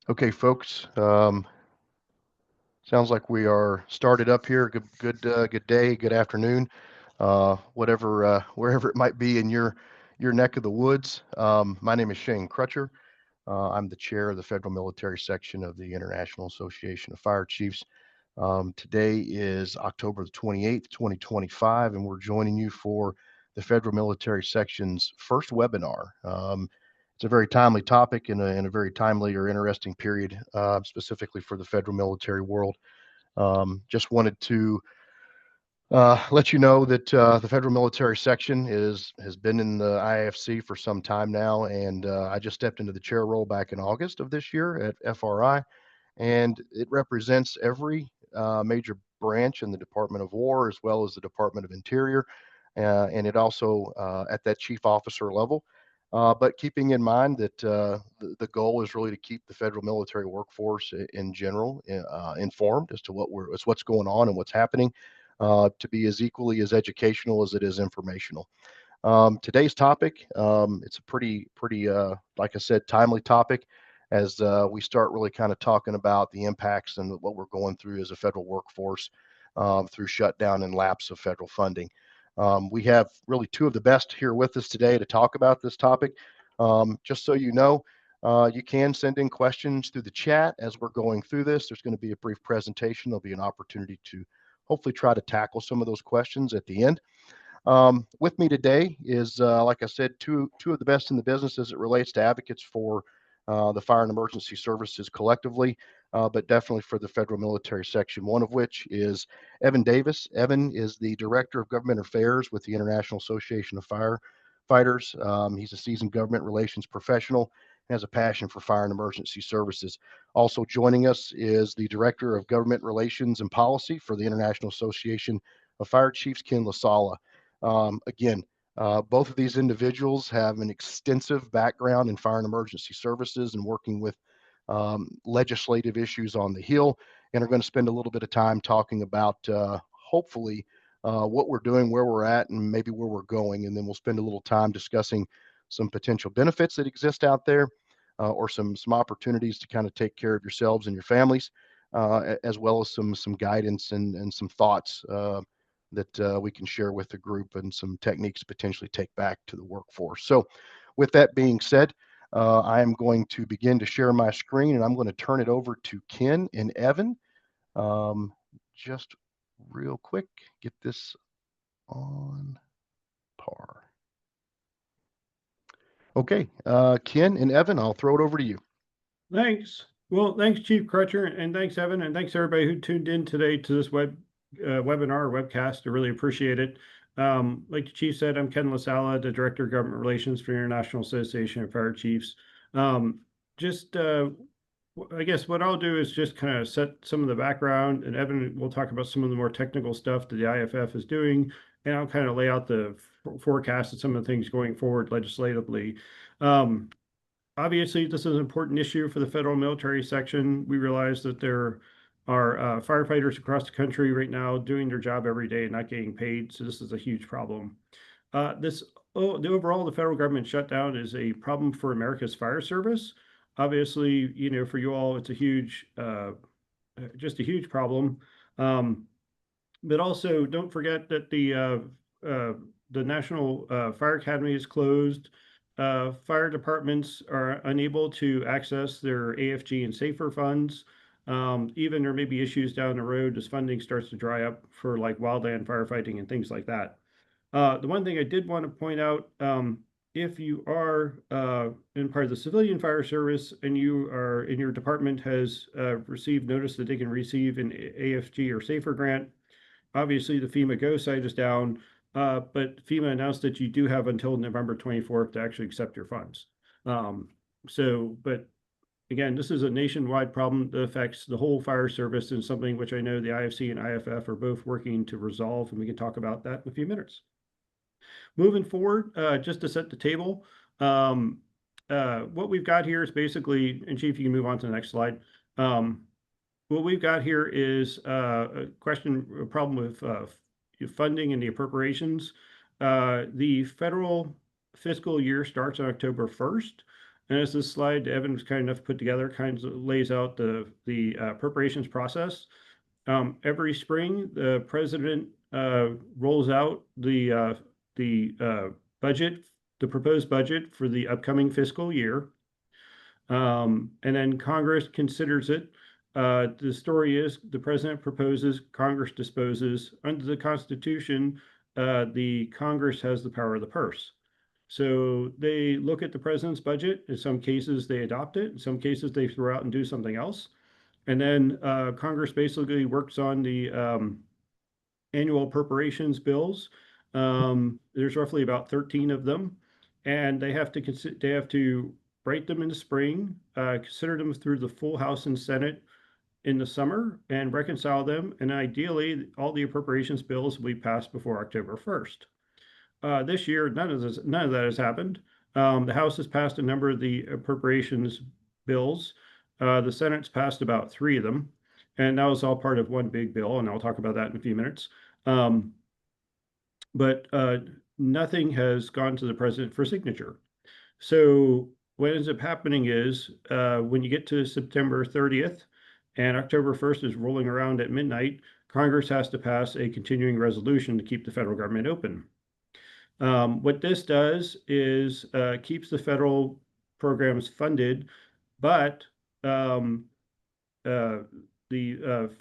Okay, folks. Sounds like we are started up here. Good day, good afternoon, whatever, wherever it might be in your neck of the woods. My name is Shane Crutcher. I'm the chair of the Federal Military Section of the International Association of Fire Chiefs. Today is October the 28th, 2025, and we're joining you for the Federal Military Section's first webinar. It's a very timely topic in a very timely or interesting period, specifically for the federal military world. Just wanted to let you know that the Federal Military Section has been in the IAFC for some time now, and I just stepped into the chair role back in August of this year at FRI, and it represents every major branch in the Department of War as well as the Department of Interior, and it also at that chief officer level. But keeping in mind that the goal is really to keep the federal military workforce in general informed as to what's going on and what's happening, to be as equally as educational as it is informational. Today's topic, it's a pretty, like I said, timely topic as we start really kind of talking about the impacts and what we're going through as a federal workforce through shutdown and lapse of federal funding. We have really two of the best here with us today to talk about this topic. Just so you know, you can send in questions through the chat as we're going through this. There's going to be a brief presentation. There'll be an opportunity to hopefully try to tackle some of those questions at the end. With me today is, like I said, two of the best in the business as it relates to advocates for the fire and emergency services collectively, but definitely for the federal military section, one of which is Evan Davis. Evan is the Director of Government Affairs with the International Association of Firefighters. He's a seasoned government relations professional and has a passion for fire and emergency services. Also joining us is the Director of Government Relations and Policy for the International Association of Fire Chiefs, Ken Lasala. Again, both of these individuals have an extensive background in fire and emergency services and working with legislative issues on the Hill, and are going to spend a little bit of time talking about hopefully what we're doing, where we're at, and maybe where we're going. And then we'll spend a little time discussing some potential benefits that exist out there, or some opportunities to kind of take care of yourselves and your families, as well as some guidance and some thoughts that we can share with the group and some techniques to potentially take back to the workforce. So with that being said, I am going to begin to share my screen, and I'm going to turn it over to Ken and Evan. Just real quick, get this on par. Okay, Ken and Evan, I'll throw it over to you. Thanks. Well, thanks, Chief Crutcher, and thanks, Evan, and thanks everybody who tuned in today to this webinar or webcast. I really appreciate it. Like the Chief said, I'm Ken Lasala, the Director of Government Relations for the International Association of Fire Chiefs. I guess what I'll do is just kind of set some of the background, and Evan will talk about some of the more technical stuff that the IAFF is doing, and I'll kind of lay out the forecast and some of the things going forward legislatively. Obviously, this is an important issue for the federal military section. We realize that there are firefighters across the country right now doing their job every day and not getting paid. So this is a huge problem. The federal government shutdown is a problem for America's fire service. Obviously, for you all, it's just a huge problem. But also, don't forget that the National Fire Academy is closed. Fire departments are unable to access their AFG and SAFER funds. Even there may be issues down the road as funding starts to dry up for like wildland firefighting and things like that. The one thing I did want to point out, if you are in part of the civilian fire service and your department has received notice that they can receive an AFG or SAFER grant, obviously the FEMA Go site is down. But FEMA announced that you do have until November 24th to actually accept your funds. But again, this is a nationwide problem that affects the whole fire service, and something which I know the IFC and IAFF are both working to resolve, and we can talk about that in a few minutes. Moving forward, just to set the table, what we've got here is basically, and Chief, you can move on to the next slide. What we've got here is a problem with funding and the appropriations. The federal fiscal year starts on October 1st. And as this slide, Evan was kind enough to put together, kind of lays out the appropriations process. Every spring, the president rolls out the budget, the proposed budget for the upcoming fiscal year. And then Congress considers it. The story is the president proposes, Congress disposes. Under the Constitution, the Congress has the power of the purse. So they look at the president's budget. In some cases, they adopt it. In some cases, they throw out and do something else. And then Congress basically works on the annual appropriations bills. There's roughly about 13 of them, and they have to write them in the spring, consider them through the full House and Senate in the summer, and reconcile them. And ideally, all the appropriations bills will be passed before October 1st. This year, none of that has happened. The House has passed a number of the appropriations bills. The Senate's passed about 3 of them, and that was all part of one big bill, and I'll talk about that in a few minutes. But nothing has gone to the president for signature. So what ends up happening is when you get to September 30th and October 1st is rolling around at midnight, Congress has to pass a continuing resolution to keep the federal government open. What this does is keeps the federal programs funded, but the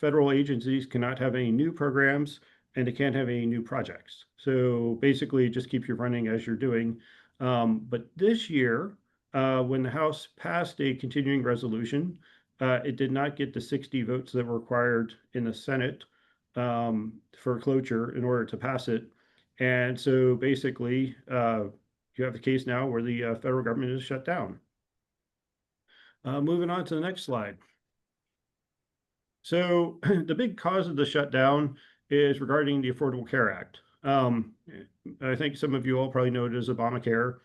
federal agencies cannot have any new programs and they can't have any new projects. So basically, it just keeps you running as you're doing. But this year, when the House passed a continuing resolution, it did not get the 60 votes that were required in the Senate for cloture in order to pass it. And so basically, you have a case now where the federal government is shut down. Moving on to the next slide. So the big cause of the shutdown is regarding the Affordable Care Act. I think some of you all probably know it as Obamacare.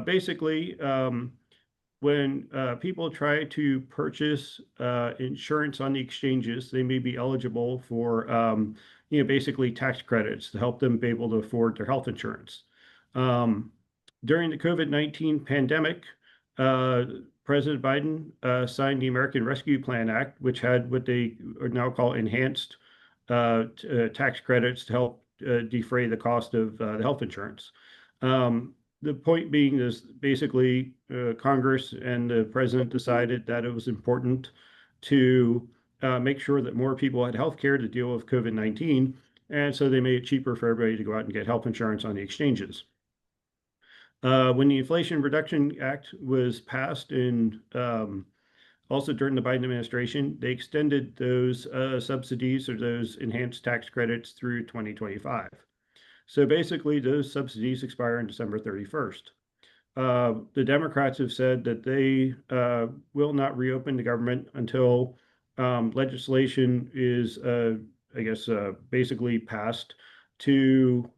Basically, when people try to purchase insurance on the exchanges, they may be eligible for, basically tax credits to help them be able to afford their health insurance. During the COVID-19 pandemic, President Biden signed the American Rescue Plan Act, which had what they now call enhanced tax credits to help defray the cost of the health insurance. The point being is basically Congress and the president decided that it was important to make sure that more people had health care to deal with COVID-19. And so they made it cheaper for everybody to go out and get health insurance on the exchanges. When the Inflation Reduction Act was passed in also during the Biden administration, they extended those subsidies or those enhanced tax credits through 2025. So basically, those subsidies expire on December 31st. The Democrats have said that they will not reopen the government until legislation is, basically passed to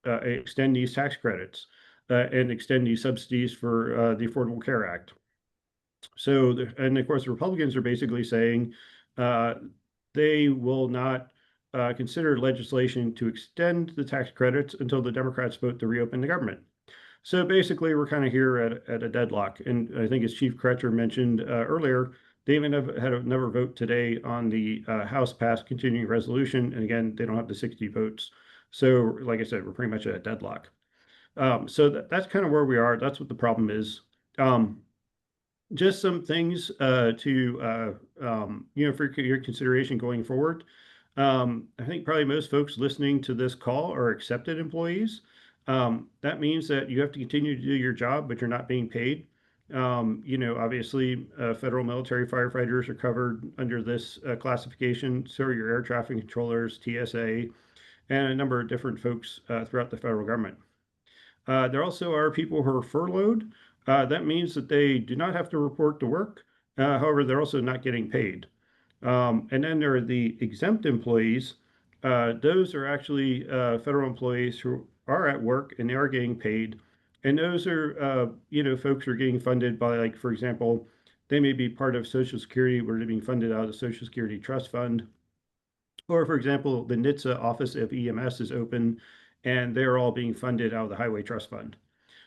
extend these tax credits and extend these subsidies for the Affordable Care Act. So, and of course, the Republicans are basically saying they will not consider legislation to extend the tax credits until the Democrats vote to reopen the government. So basically, we're kind of here at a deadlock. And I think as Chief Crutcher mentioned earlier, they even had another vote today on the House passed continuing resolution. And again, they don't have the 60 votes. So like I said, we're pretty much at a deadlock. So that's kind of where we are. That's what the problem is. Just some things to for your consideration going forward. I think probably most folks listening to this call are accepted employees. That means that you have to continue to do your job, but you're not being paid. Obviously, federal military firefighters are covered under this classification. So are your air traffic controllers, TSA, and a number of different folks throughout the federal government. There also are people who are furloughed. That means that they do not have to report to work. However, they're also not getting paid. And then there are the exempt employees. Those are actually federal employees who are at work and they are getting paid. And those are, folks who are getting funded by, like, for example, they may be part of Social Security where they're being funded out of the Social Security Trust Fund. Or, for example, the NHTSA Office of EMS is open and they're all being funded out of the Highway Trust Fund.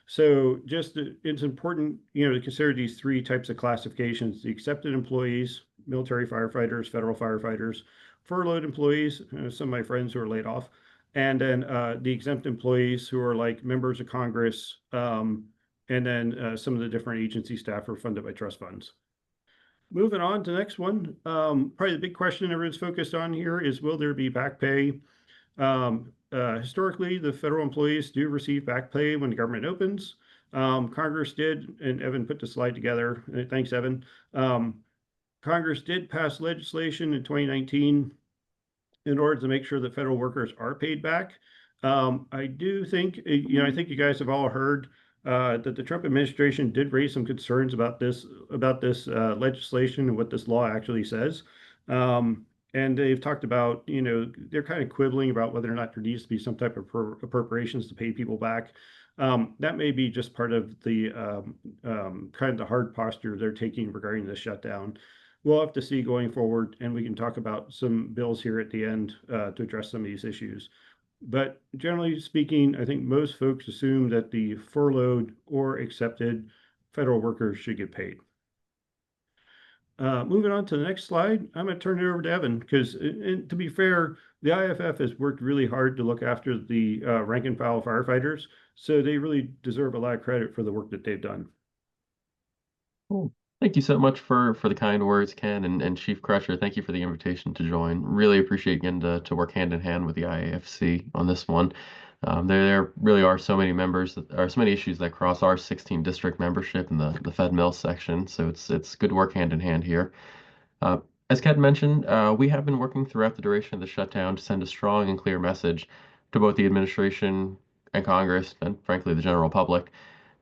So it's important, to consider these three types of classifications: the accepted employees, military firefighters, federal firefighters, furloughed employees, some of my friends who are laid off, and then the exempt employees who are like members of Congress, and then some of the different agency staff are funded by trust funds. Moving on to the next one, probably the big question everyone's focused on here is, will there be back pay? Historically, the federal employees do receive back pay when the government opens. Congress did, and Evan put the slide together. Thanks, Evan. Congress did pass legislation in 2019 in order to make sure that federal workers are paid back. I do think, I think you guys have all heard that the Trump administration did raise some concerns about this legislation and what this law actually says. And they've talked about, they're kind of quibbling about whether or not there needs to be some type of appropriations to pay people back. That may be just part of the kind of the hard posture they're taking regarding the shutdown. We'll have to see going forward, and we can talk about some bills here at the end to address some of these issues. But generally speaking, I think most folks assume that the furloughed or accepted federal workers should get paid. Moving on to the next slide, I'm going to turn it over to Evan because, to be fair, the IAFF has worked really hard to look after the rank and file firefighters, so they really deserve a lot of credit for the work that they've done. Cool. Thank you so much for the kind words, Ken, and Chief Crusher. Thank you for the invitation to join. Really appreciate getting to work hand in hand with the IAFC on this one. There really are so many members that are so many issues that cross our 16 district membership in the Fed Mill section. So it's good to work hand in hand here. As Ken mentioned, we have been working throughout the duration of the shutdown to send a strong and clear message to both the administration and Congress, and frankly the general public,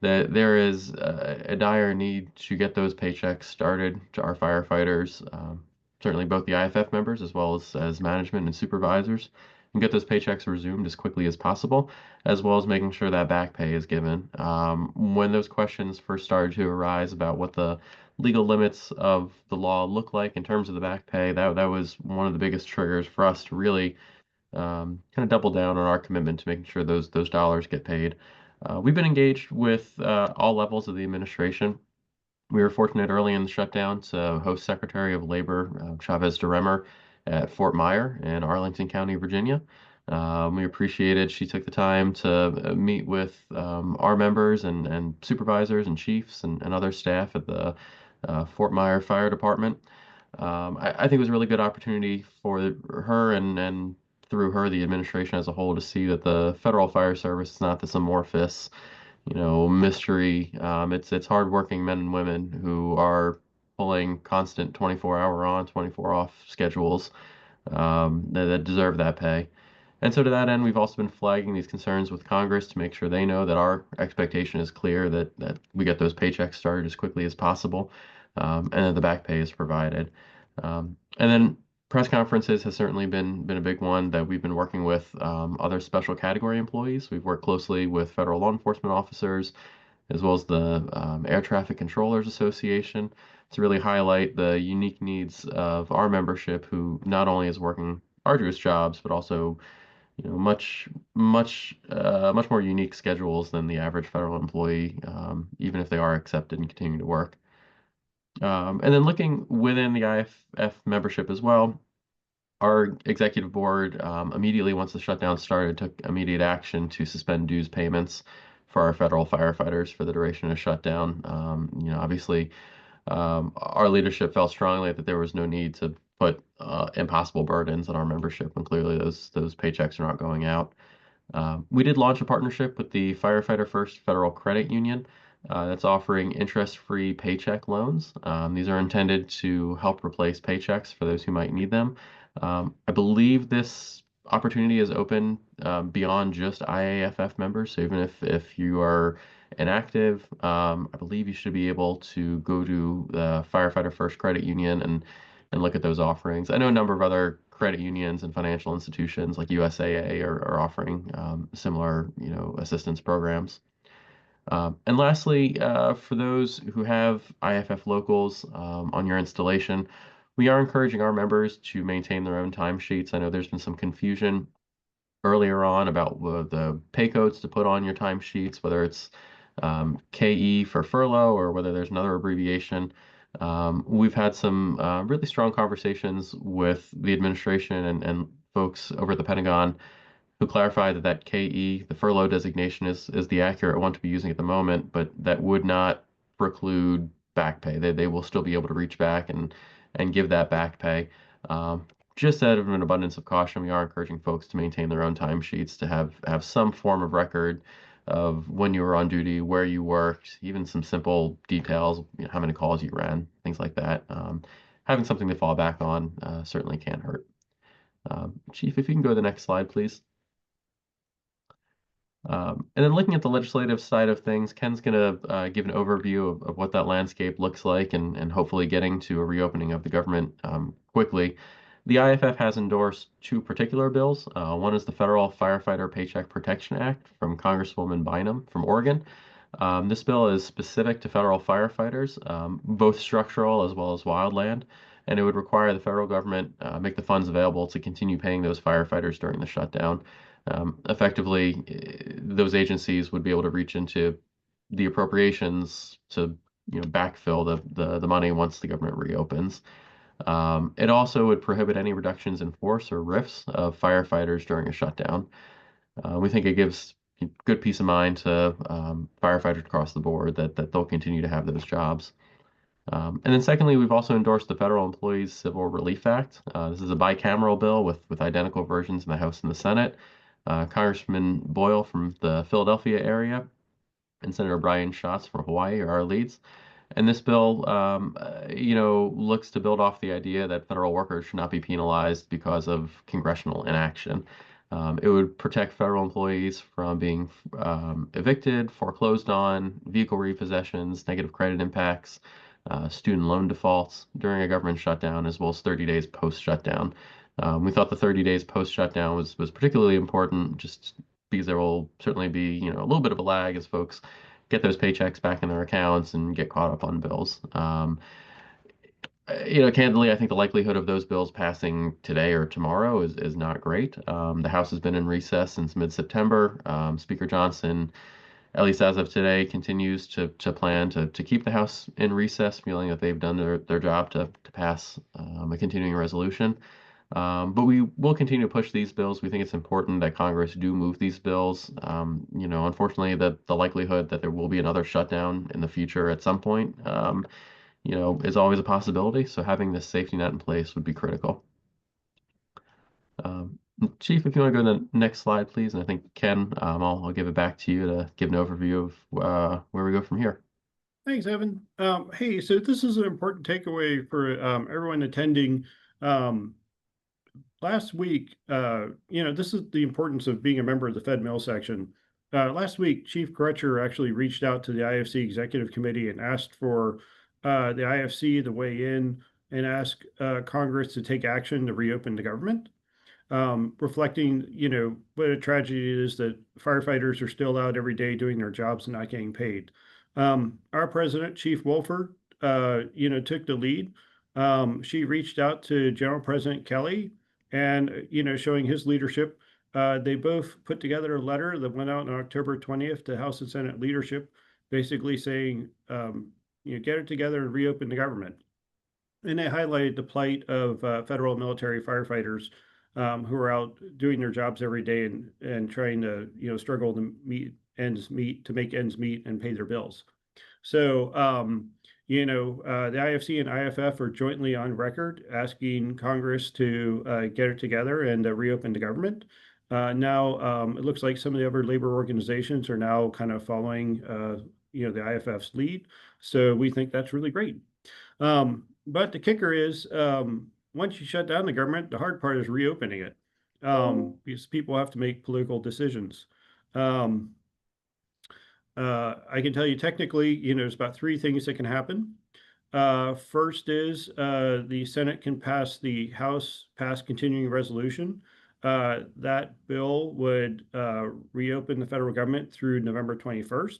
that there is a dire need to get those paychecks started to our firefighters, certainly both the IAFF members as well as management and supervisors, and get those paychecks resumed as quickly as possible, as well as making sure that back pay is given. When those questions first started to arise about what the legal limits of the law look like in terms of the back pay, that was one of the biggest triggers for us to really kind of double down on our commitment to making sure those dollars get paid. We've been engaged with all levels of the administration. We were fortunate early in the shutdown to host Secretary of Labor Chavez DeRemer at Fort Myer in Arlington County, Virginia. We appreciated she took the time to meet with our members and supervisors and chiefs and other staff at the Fort Myer Fire Department. I think it was a really good opportunity for her and through her, the administration as a whole, to see that the federal fire service is not this amorphous, mystery. It's hardworking men and women who are pulling constant 24-hour on, 24 off schedules that deserve that pay. And so to that end, we've also been flagging these concerns with Congress to make sure they know that our expectation is clear, that we get those paychecks started as quickly as possible, and that the back pay is provided. And then press conferences has certainly been a big one that we've been working with other special category employees. We've worked closely with federal law enforcement officers, as well as the Air Traffic Controllers Association, to really highlight the unique needs of our membership, who not only is working arduous jobs, but also much more unique schedules than the average federal employee, even if they are accepted and continue to work. And then looking within the IAFF membership as well, our executive board, immediately once the shutdown started, took immediate action to suspend dues payments for our federal firefighters for the duration of shutdown. Obviously, our leadership felt strongly that there was no need to put impossible burdens on our membership when clearly those paychecks are not going out. We did launch a partnership with the Firefighter First Federal Credit Union that's offering interest-free paycheck loans. These are intended to help replace paychecks for those who might need them. I believe this opportunity is open beyond just IAFF members. So even if you are inactive, I believe you should be able to go to the Firefighter First Credit Union and look at those offerings. I know a number of other credit unions and financial institutions like USAA are offering similar, assistance programs. And lastly, for those who have IAFF locals on your installation, we are encouraging our members to maintain their own timesheets. I know there's been some confusion earlier on about the pay codes to put on your timesheets, whether it's KE for furlough, or whether there's another abbreviation. We've had some really strong conversations with the administration and folks over at the Pentagon who clarified that KE, the furlough designation, is the accurate one to be using at the moment, but that would not preclude back pay. They will still be able to reach back and give that back pay. Just out of an abundance of caution, we are encouraging folks to maintain their own timesheets, to have some form of record of when you were on duty, where you worked, even some simple details, how many calls you ran, things like that. Having something to fall back on certainly can't hurt. Chief, if you can go to the next slide, please. And then looking at the legislative side of things, Ken's going to give an overview of what that landscape looks like and hopefully getting to a reopening of the government quickly. The IAFF has endorsed two particular bills. One is the Federal Firefighter Paycheck Protection Act from Congresswoman Bynum from Oregon. This bill is specific to federal firefighters, both structural as well as wildland, and it would require the federal government make the funds available to continue paying those firefighters during the shutdown. Effectively, those agencies would be able to reach into the appropriations to backfill the money once the government reopens. It also would prohibit any reductions in force or RIFs of firefighters during a shutdown. We think it gives good peace of mind to firefighters across the board that they'll continue to have those jobs. And then secondly, we've also endorsed the Federal Employees Civil Relief Act. This is a bicameral bill with identical versions in the House and the Senate. Congressman Boyle from the Philadelphia area and Senator Brian Schatz from Hawaii are our leads. And this bill, looks to build off the idea that federal workers should not be penalized because of congressional inaction. It would protect federal employees from being evicted, foreclosed on, vehicle repossessions, negative credit impacts, student loan defaults during a government shutdown, as well as 30 days post-shutdown. We thought the 30 days post-shutdown was particularly important, just because there will certainly be a little bit of a lag as folks get those paychecks back in their accounts and get caught up on bills. Candidly, I think the likelihood of those bills passing today or tomorrow is not great. The House has been in recess since mid-September. Speaker Johnson, at least as of today, continues to plan to keep the House in recess, feeling that they've done their job to pass a continuing resolution. But we will continue to push these bills. We think it's important that Congress do move these bills. Unfortunately, the likelihood that there will be another shutdown in the future at some point, is always a possibility. So having this safety net in place would be critical. Chief, if you want to go to the next slide, please. And I think, Ken, I'll give it back to you to give an overview of where we go from here. Thanks, Evan. Hey, so this is an important takeaway for everyone attending. Last week, this is the importance of being a member of the Fed Mill section. Last week, Chief Crutcher actually reached out to the IAFC Executive Committee and asked for the IAFC to weigh in and ask Congress to take action to reopen the government, reflecting, what a tragedy it is that firefighters are still out every day doing their jobs and not getting paid. Our president, Chief Wolford, took the lead. She reached out to General President Kelly and, showing his leadership. They both put together a letter that went out on October 20th to House and Senate leadership, basically saying, get it together and reopen the government. And they highlighted the plight of federal military firefighters who are out doing their jobs every day and trying to, struggle to make ends meet and pay their bills. So, the IAFC and IAFF are jointly on record asking Congress to get it together and reopen the government. Now, it looks like some of the other labor organizations are now kind of following, the IAFF's lead. So we think that's really great. But the kicker is, once you shut down the government, the hard part is reopening it, because people have to make political decisions. I can tell you technically, there's about three things that can happen. First is the Senate can pass the House continuing resolution. That bill would reopen the federal government through November 21st.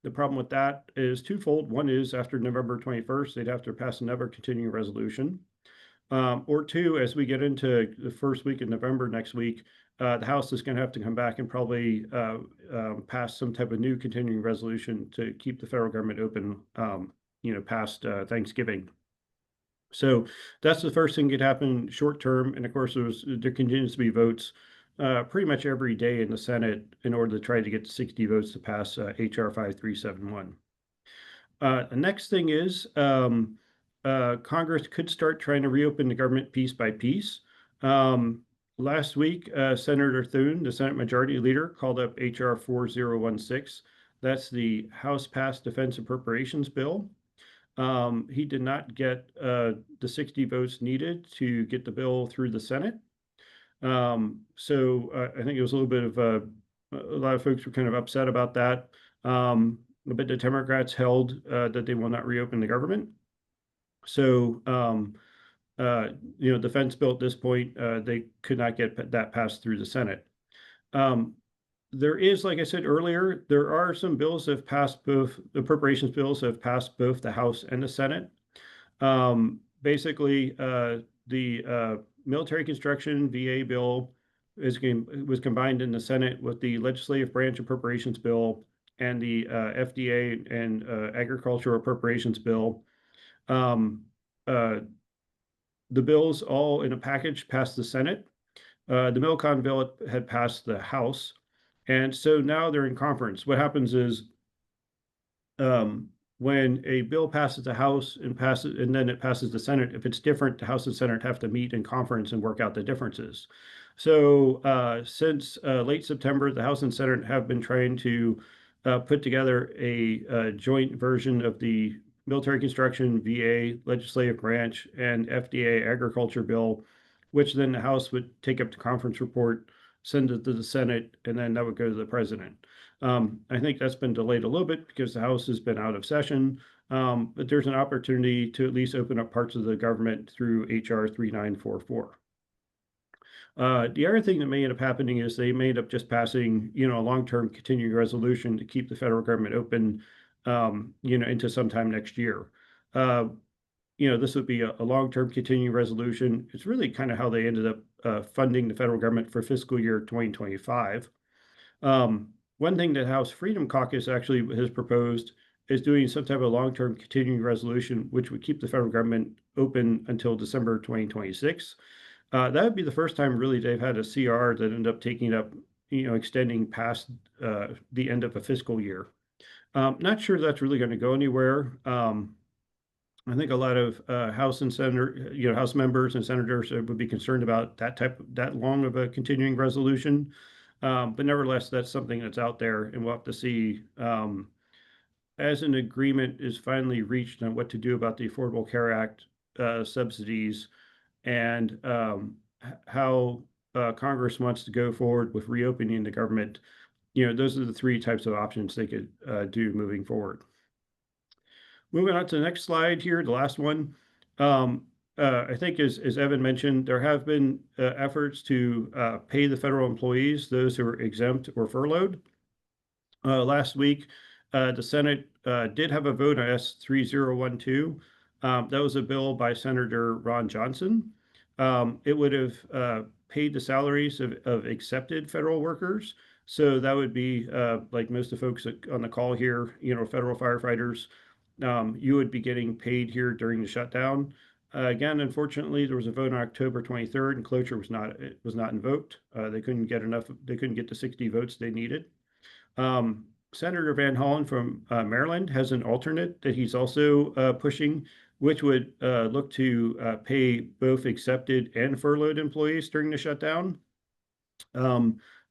The problem with that is twofold. One is after November 21st, they'd have to pass another continuing resolution. Or two, as we get into the first week of November next week, the House is going to have to come back and probably pass some type of new continuing resolution to keep the federal government open, past Thanksgiving. So that's the first thing that could happen short term. And of course, there continues to be votes pretty much every day in the Senate in order to try to get 60 votes to pass HR 5371. The next thing is Congress could start trying to reopen the government piece by piece. Last week, Senator Thune, the Senate Majority Leader, called up HR 4016. That's the House-passed Defense Appropriations Bill. He did not get the 60 votes needed to get the bill through the Senate. So I think it was a little bit of a lot of folks were kind of upset about that. But the Democrats held that they will not reopen the government. So, defense bill at this point, they could not get that passed through the Senate. There is, like I said earlier, there are some bills that have passed both, appropriations bills have passed both the House and the Senate. Basically, the military construction VA bill was combined in the Senate with the legislative branch appropriations bill and the FDA and agriculture appropriations bill. The bills all in a package passed the Senate. The Milcon bill had passed the House. And so now they're in conference. What happens is when a bill passes the House and then it passes the Senate, if it's different, the House and Senate have to meet in conference and work out the differences. So since late September, the House and Senate have been trying to put together a joint version of the military construction, VA, legislative branch, and FDA agriculture bill, which then the House would take up the conference report, send it to the Senate, and then that would go to the president. I think that's been delayed a little bit because the House has been out of session, but there's an opportunity to at least open up parts of the government through HR 3944. The other thing that may end up happening is they may end up just passing, a long-term continuing resolution to keep the federal government open, into sometime next year. This would be a long-term continuing resolution. It's really kind of how they ended up funding the federal government for fiscal year 2025. One thing that House Freedom Caucus actually has proposed is doing some type of long-term continuing resolution, which would keep the federal government open until December 2026. That would be the first time really they've had a CR that ended up taking up, extending past the end of a fiscal year. Not sure that's really going to go anywhere. I think a lot of House and Senator, House members and senators would be concerned about that long of a continuing resolution. But nevertheless, that's something that's out there, and we'll have to see as an agreement is finally reached on what to do about the Affordable Care Act subsidies and how Congress wants to go forward with reopening the government. Those are the three types of options they could do moving forward. Moving on to the next slide here, the last one. I think as Evan mentioned, there have been efforts to pay the federal employees, those who are exempt or furloughed. Last week, the Senate did have a vote on S3012. That was a bill by Senator Ron Johnson. It would have paid the salaries of accepted federal workers. So that would be like most of the folks on the call here, federal firefighters. You would be getting paid here during the shutdown. Again, unfortunately, there was a vote on October 23rd, and cloture was not invoked. They couldn't get enough. They couldn't get the 60 votes they needed. Senator Van Hollen from Maryland has an alternate that he's also pushing, which would look to pay both accepted and furloughed employees during the shutdown.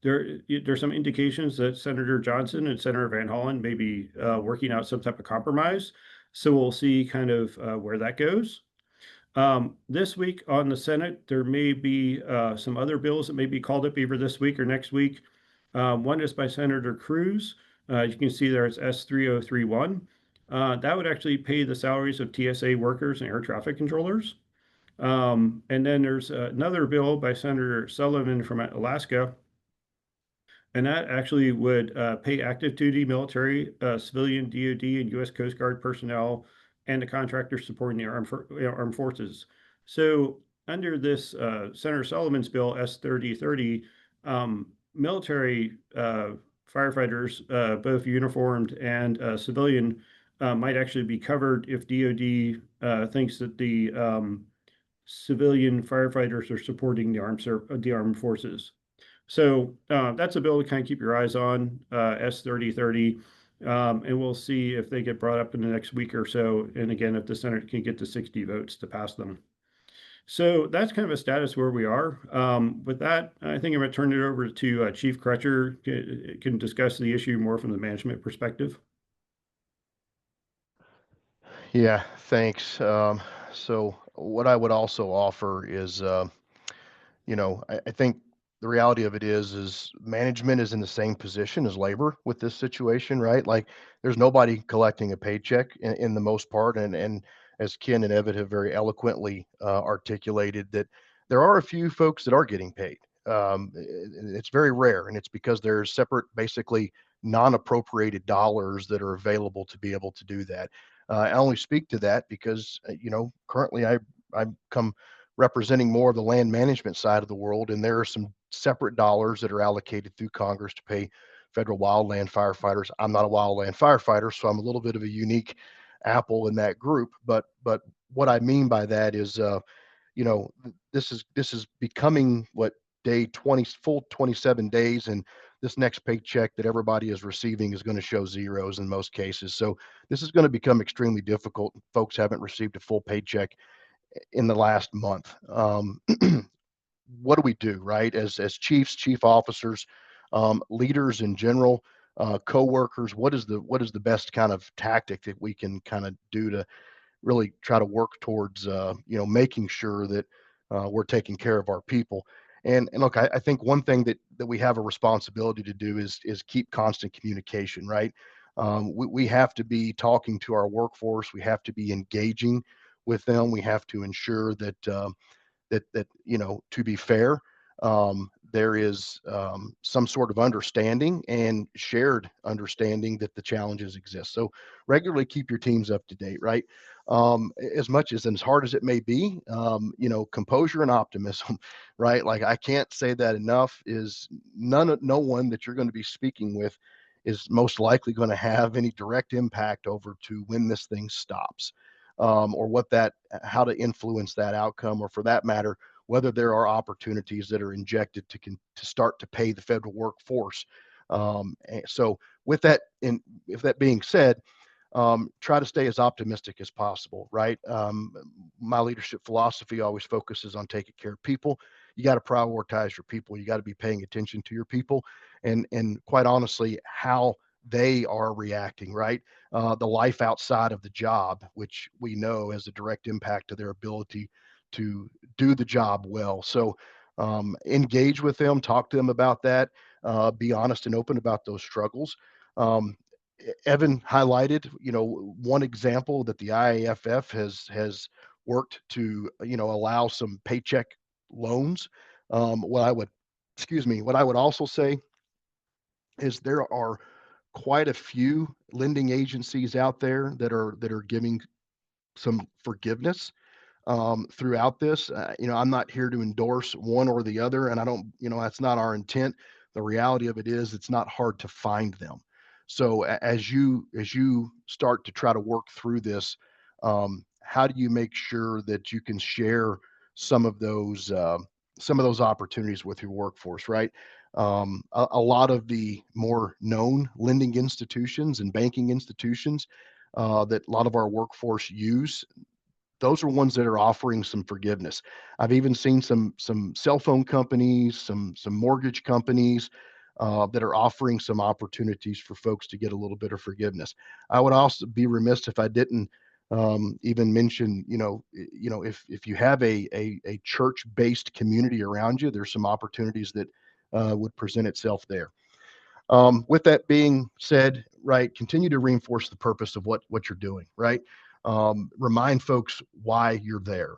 There's some indications that Senator Johnson and Senator Van Hollen may be working out some type of compromise. So we'll see kind of where that goes. This week on the Senate, there may be some other bills that may be called up either this week or next week. One is by Senator Cruz. You can see there it's S3031. That would actually pay the salaries of TSA workers and air traffic controllers. And then there's another bill by Senator Sullivan from Alaska. And that actually would pay active duty military, civilian, DOD, and U.S. Coast Guard personnel and the contractors supporting the armed forces. So under this Senator Sullivan's bill, S3030, Military firefighters, both uniformed and civilian, might actually be covered if DoD thinks that the civilian firefighters are supporting the armed forces. So that's a bill to kind of keep your eyes on, S-3030, and we'll see if they get brought up in the next week or so. And again, if the Senate can get to 60 votes to pass them. So that's kind of a status where we are. With that, I think I'm going to turn it over to Chief Crutcher, can discuss the issue more from the management perspective. Yeah, thanks. So what I would also offer is, I think the reality of it is management is in the same position as labor with this situation, right? Like there's nobody collecting a paycheck in the most part. And as Ken and Evan have very eloquently articulated that there are a few folks that are getting paid. It's very rare, and it's because there's separate, basically non-appropriated dollars that are available to be able to do that. I only speak to that because, currently I come representing more of the land management side of the world, and there are some separate dollars that are allocated through Congress to pay federal wildland firefighters. I'm not a wildland firefighter, so I'm a little bit of a unique apple in that group. But what I mean by that is, this is becoming what day 20, full 27 days, and this next paycheck that everybody is receiving is going to show zeros in most cases. So this is going to become extremely difficult. Folks haven't received a full paycheck in the last month. What do we do, right? As chiefs, chief officers, leaders in general, co-workers, what is the best kind of tactic that we can kind of do to really try to work towards, making sure that we're taking care of our people. And look, I think one thing that we have a responsibility to do is keep constant communication, right? We have to be talking to our workforce. We have to be engaging with them. We have to ensure that to be fair, there is some sort of understanding and shared understanding that the challenges exist. So regularly keep your teams up to date, right? As much as and as hard as it may be, composure and optimism, right? Like I can't say that enough. Is no one that you're going to be speaking with is most likely going to have any direct impact over to when this thing stops, or how to influence that outcome, or for that matter, whether there are opportunities that are injected to start to pay the federal workforce. So with that, if that being said, try to stay as optimistic as possible, right? My leadership philosophy always focuses on taking care of people. You got to prioritize your people. You got to be paying attention to your people, and quite honestly, how they are reacting, right? The life outside of the job, which we know has a direct impact to their ability to do the job well. So engage with them, talk to them about that, be honest and open about those struggles. Um, Evan highlighted, one example that the IAFF has worked to, allow some paycheck loans. What I would also say is there are quite a few lending agencies out there that are giving some forgiveness throughout this. I'm not here to endorse one or the other, and I don't, that's not our intent. The reality of it is, it's not hard to find them. So as you start to try to work through this, how do you make sure that you can share some of those opportunities with your workforce, right? A lot of the more known lending institutions and banking institutions that a lot of our workforce use, those are ones that are offering some forgiveness. I've even seen some cell phone companies, some mortgage companies that are offering some opportunities for folks to get a little bit of forgiveness. I would also be remiss if I didn't even mention, if you have a church-based community around you, there's some opportunities that would present itself there. With that being said, right, continue to reinforce the purpose of what you're doing, right? Remind folks why you're there.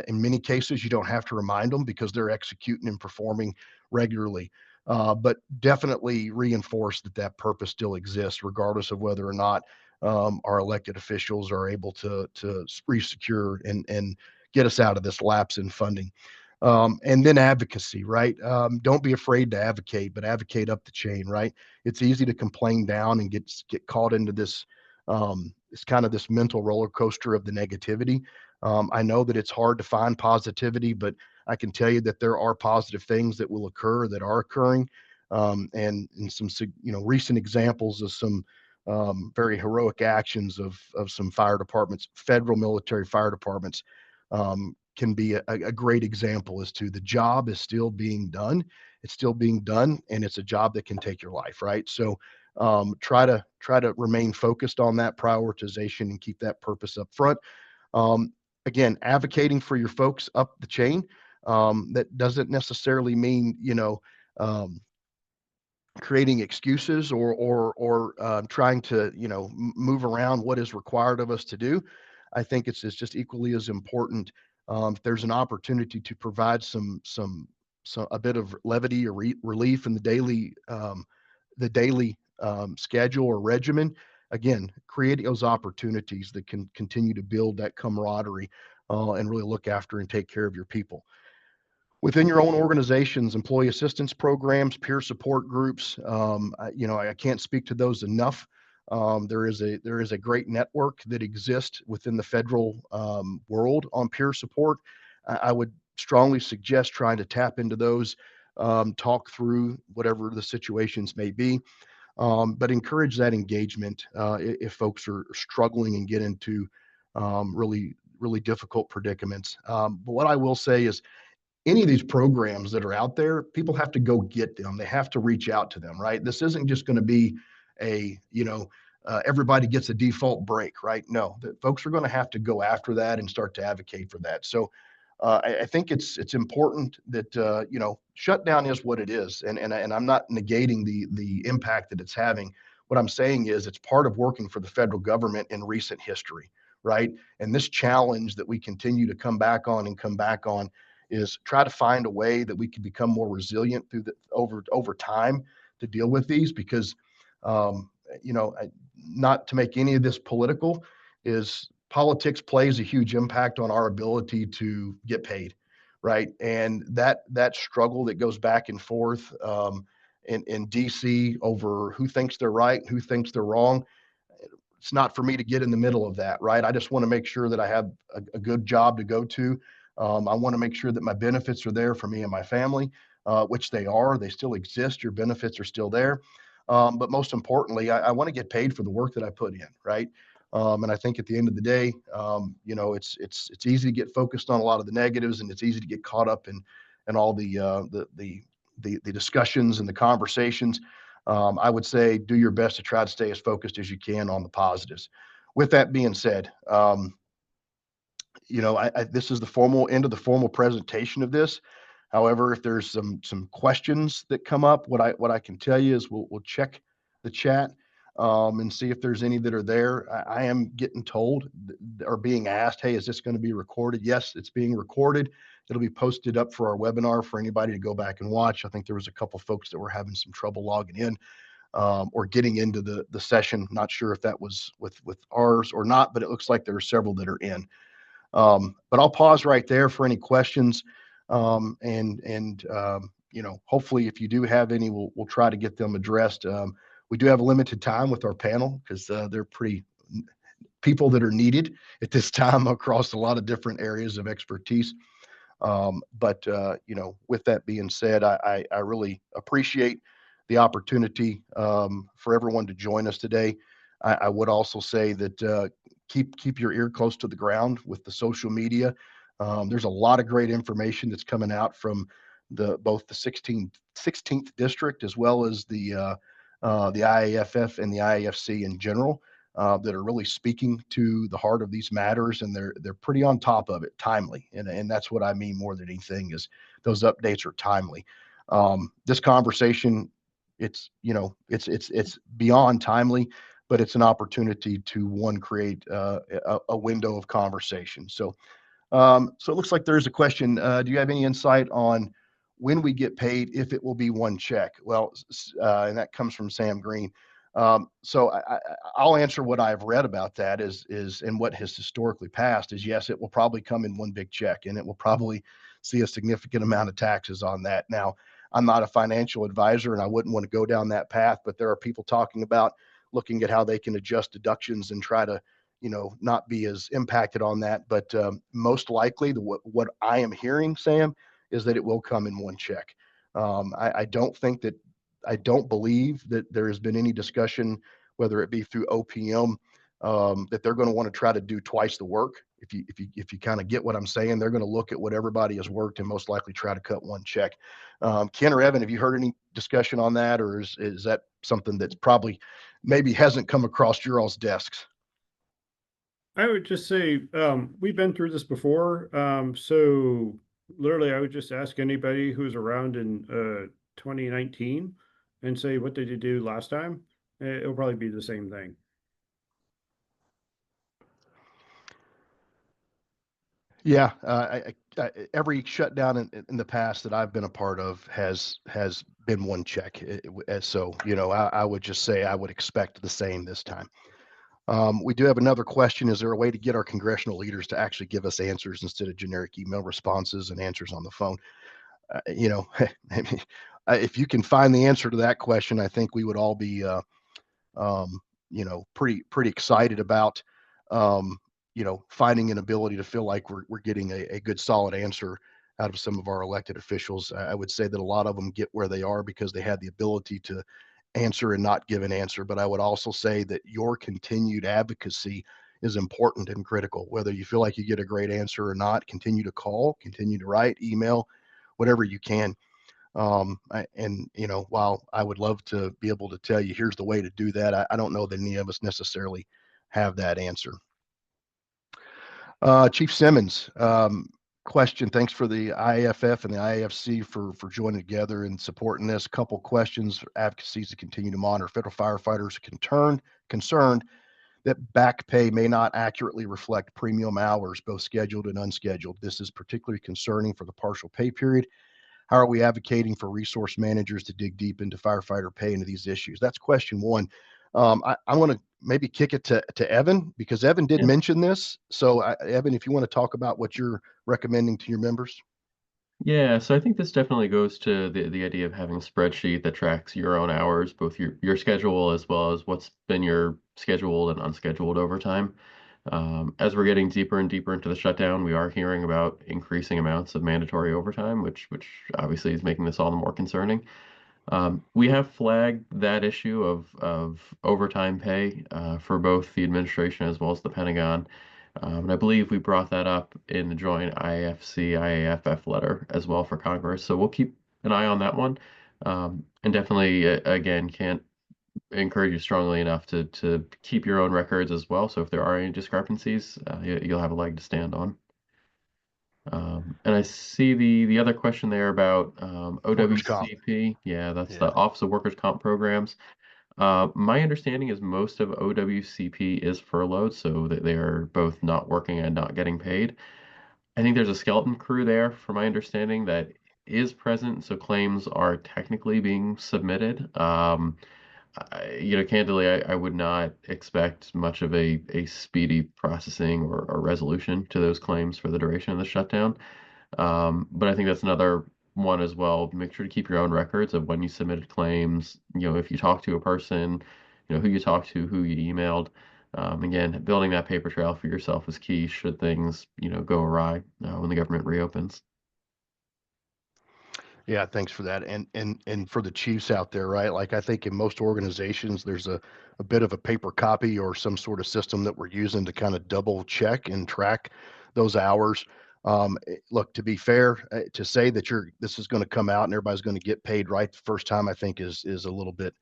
In many cases, you don't have to remind them because they're executing and performing regularly. But definitely reinforce that purpose still exists, regardless of whether or not our elected officials are able to resecure and get us out of this lapse in funding. And then advocacy, right? Don't be afraid to advocate, but advocate up the chain, right? It's easy to complain down and get caught into this, it's kind of this mental roller coaster of the negativity. I know that it's hard to find positivity, but I can tell you that there are positive things that will occur, that are occurring, and some, recent examples of some very heroic actions of some fire departments, federal military fire departments, can be a great example as to the job is still being done. It's still being done, and it's a job that can take your life, right? So try to remain focused on that prioritization and keep that purpose up front. Um, Again, advocating for your folks up the chain. That doesn't necessarily mean, um, creating excuses or trying to move around what is required of us to do. I think it's just equally as important. If there's an opportunity to provide some a bit of levity or relief in the daily schedule or regimen. Again, creating those opportunities that can continue to build that camaraderie, and really look after and take care of your people within your own organizations, employee assistance programs, peer support groups. I can't speak to those enough. There is a great network that exists within the federal world on peer support. I would strongly suggest trying to tap into those, talk through whatever the situations may be, but encourage that engagement if folks are struggling and get into really difficult predicaments. But what I will say is, any of these programs that are out there, people have to go get them. They have to reach out to them, right? This isn't just going to be everybody gets a default break, right? No, the folks are going to have to go after that and start to advocate for that. So I think it's important that shutdown is what it is, and I'm not negating the impact that it's having. What I'm saying is it's part of working for the federal government in recent history, right? And this challenge that we continue to come back on is try to find a way that we can become more resilient over time to deal with these, because not to make any of this political, is politics plays a huge impact on our ability to get paid, right? And that struggle that goes back and forth in DC over who thinks they're right, who thinks they're wrong. It's not for me to get in the middle of that, right? I just want to make sure that I have a good job to go to. I want to make sure that my benefits are there for me and my family, which they are. They still exist. Your benefits are still there. But most importantly, I want to get paid for the work that I put in, right? And I think at the end of the day, it's easy to get focused on a lot of the negatives, and it's easy to get caught up in all the discussions and the conversations. I would say do your best to try to stay as focused as you can on the positives. With that being said, this is the formal end of the formal presentation of this. However, if there's some questions that come up, what I can tell you is we'll check the chat and see if there's any that are there. I am getting told or being asked, hey, is this going to be recorded? Yes, it's being recorded. It'll be posted up for our webinar for anybody to go back and watch. I think there was a couple folks that were having some trouble logging in or getting into the session. Not sure if that was with ours or not, but it looks like there are several that are in. But I'll pause right there for any questions. Hopefully if you do have any, we'll try to get them addressed. We do have a limited time with our panel because they're pretty people that are needed at this time across a lot of different areas of expertise. With that being said, I really appreciate the opportunity for everyone to join us today. I would also say that keep your ear close to the ground with the social media. There's a lot of great information that's coming out from both the 16th district as well as the IAFF and the IAFC in general, that are really speaking to the heart of these matters, and they're pretty on top of it, timely, and that's what I mean more than anything is those updates are timely. This conversation, it's beyond timely, but it's an opportunity to create a window of conversation. So it looks like there's a question. Do you have any insight on when we get paid, if it will be one check? Well, and that comes from Sam Green. So I'll answer what I've read about that is and what has historically passed is yes, it will probably come in one big check, and it will probably see a significant amount of taxes on that. Now, I'm not a financial advisor and I wouldn't want to go down that path, but there are people talking about looking at how they can adjust deductions and try to, not be as impacted on that. But most likely, what I am hearing, Sam, is that it will come in one check. I don't believe that there has been any discussion, whether it be through OPM, that they're going to want to try to do twice the work. If you kind of get what I'm saying, they're going to look at what everybody has worked and most likely try to cut one check. Ken or Evan, have you heard any discussion on that, or is that something that's probably maybe hasn't come across your all's desks? I would just say, we've been through this before. So literally I would just ask anybody who's around in 2019 and say, what did you do last time? It'll probably be the same thing. Yeah, every shutdown in the past that I've been a part of has been one check. So, I would just say I would expect the same this time. We do have another question. Is there a way to get our congressional leaders to actually give us answers instead of generic email responses and answers on the phone? I mean, if you can find the answer to that question, I think we would all be, pretty excited about, finding an ability to feel like we're getting a good solid answer out of some of our elected officials. I would say that a lot of them get where they are because they had the ability to answer and not give an answer. But I would also say that your continued advocacy is important and critical. Whether you feel like you get a great answer or not, continue to call, continue to write, email, whatever you can. While I would love to be able to tell you here's the way to do that, I don't know that any of us necessarily have that answer. Chief Simmons, question. Thanks for the IAFF and the IAFC for joining together and supporting this. Couple questions. Advocacies to continue to monitor federal firefighters concerned that back pay may not accurately reflect premium hours, both scheduled and unscheduled. This is particularly concerning for the partial pay period. How are we advocating for resource managers to dig deep into firefighter pay into these issues? That's question one. I want to maybe kick it to Evan, because Evan did mention this. So Evan, if you want to talk about what you're recommending to your members. Yeah, so I think this definitely goes to the idea of having a spreadsheet that tracks your own hours, both your schedule as well as what's been your scheduled and unscheduled overtime. As we're getting deeper and deeper into the shutdown, we are hearing about increasing amounts of mandatory overtime, which obviously is making this all the more concerning. We have flagged that issue of overtime pay for both the administration as well as the Pentagon. And I believe we brought that up in the joint IAFC IAFF letter as well for Congress. So we'll keep an eye on that one. And definitely, again, can't encourage you strongly enough to keep your own records as well. So if there are any discrepancies, you'll have a leg to stand on. And I see the other question there about Workers' comp. OWCP. Yeah, that's Yeah. the Office of Workers' Comp programs. My understanding is most of OWCP is furloughed, so that they are both not working and not getting paid. I think there's a skeleton crew there, from my understanding, that is present, so claims are technically being submitted. Candidly, I would not expect much of a speedy processing or resolution to those claims for the duration of the shutdown. But I think that's another one as well. Make sure to keep your own records of when you submitted claims. If you talk to a person, who you talked to, who you emailed. Again, building that paper trail for yourself is key should things, go awry when the government reopens. Yeah, thanks for that. And for the chiefs out there, right? Like I think in most organizations, there's a bit of a paper copy or some sort of system that we're using to kind of double check and track those hours. Look, to be fair, to say that this is going to come out and everybody's going to get paid right the first time, I think is a little bit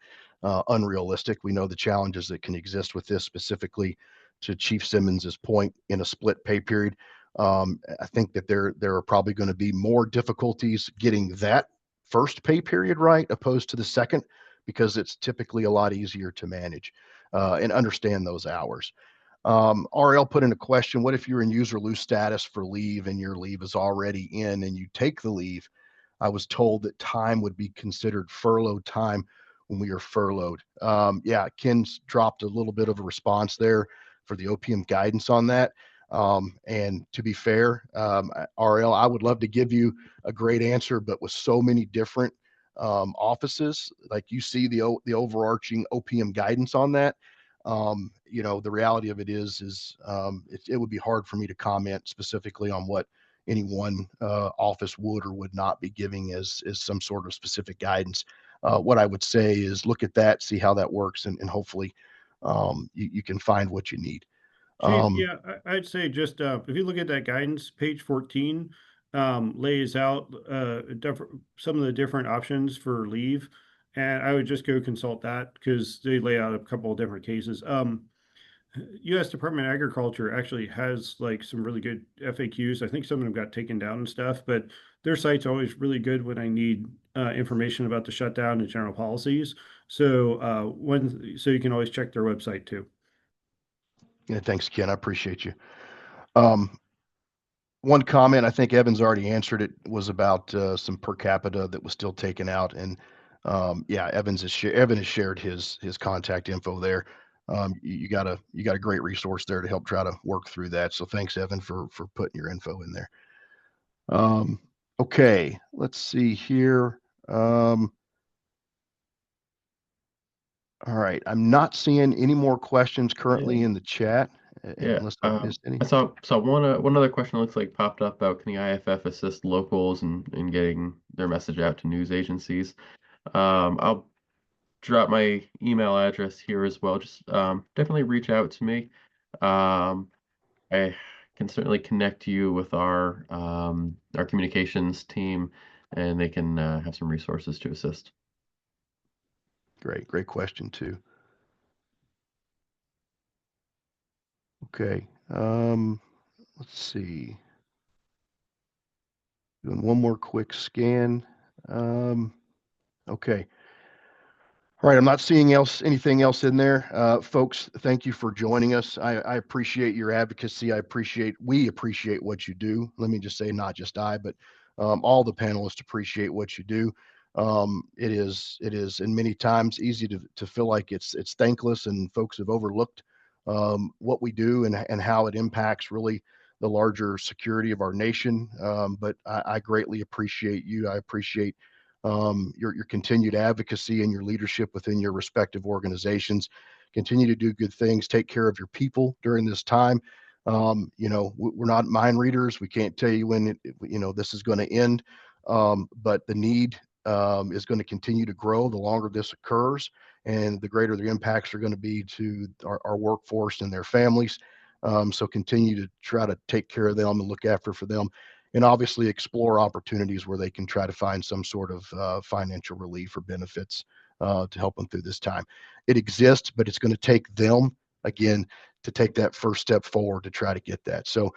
unrealistic. We know the challenges that can exist with this, specifically to Chief Simmons's point in a split pay period. I think that there are probably going to be more difficulties getting that first pay period right opposed to the second, because it's typically a lot easier to manage and understand those hours. RL put in a question: what if you're in use or lose status for leave and your leave is already in and you take the leave? I was told that time would be considered furloughed time when we are furloughed. Yeah, Ken's dropped a little bit of a response there for the OPM guidance on that. And to be fair, RL, I would love to give you a great answer, but with so many different offices, like you see the overarching OPM guidance on that. The reality of it is it would be hard for me to comment specifically on what any one office would or would not be giving as some sort of specific guidance. What I would say is look at that, see how that works, and hopefully you can find what you need. Chief, yeah, I'd say just if you look at that guidance, page 14 lays out some of the different options for leave, and I would just go consult that because they lay out a couple of different cases. U.S. Department of Agriculture actually has like some really good FAQs. I think some of them got taken down and stuff, but their site's always really good when I need information about the shutdown and general policies. So so you can always check their website too. Yeah, thanks, Ken. I appreciate you. One comment, I think Evan's already answered it, was about some per capita that was still taken out. And yeah, Evan has shared his contact info there. You got a great resource there to help try to work through that. So thanks, Evan, for putting your info in there. Okay, let's see here. All right, I'm not seeing any more questions currently in the chat, Yeah. unless I've missed any. I saw one other question looks like popped up about can the IFF assist locals in getting their message out to news agencies. I'll drop my email address here as well. Just definitely reach out to me. I can certainly connect you with our communications team, and they can have some resources to assist. Great question too. Okay, let's see. Doing one more quick scan. Okay. All right, I'm not seeing anything else in there. Folks, thank you for joining us. I appreciate your advocacy. We appreciate what you do. Let me just say, not just I, but all the panelists appreciate what you do. It is, and many times easy to feel like it's thankless, and folks have overlooked what we do and how it impacts really the larger security of our nation. But I greatly appreciate you. I appreciate your continued advocacy and your leadership within your respective organizations. Continue to do good things. Take care of your people during this time. We're not mind readers. We can't tell you when this is going to end, but the need is going to continue to grow the longer this occurs, and the greater the impacts are going to be to our workforce and their families. So continue to try to take care of them and look after for them, and obviously explore opportunities where they can try to find some sort of financial relief or benefits to help them through this time. It exists, but it's going to take them, again, to take that first step forward to try to get that. So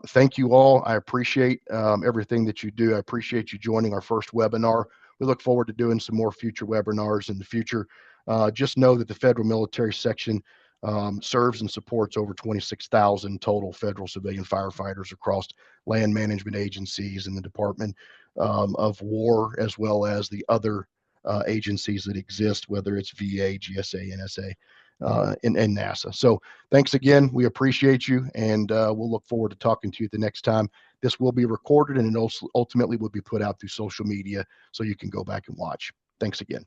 thank you all. I appreciate everything that you do. I appreciate you joining our first webinar. We look forward to doing some more future webinars in the future. Just know that the Federal Military Section serves and supports over 26,000 total federal civilian firefighters across land management agencies and the Department of War, as well as the other agencies that exist, whether it's VA, GSA, NSA, and NASA. So thanks again. We appreciate you, and we'll look forward to talking to you the next time. This will be recorded, and it ultimately will be put out through social media so you can go back and watch. Thanks again.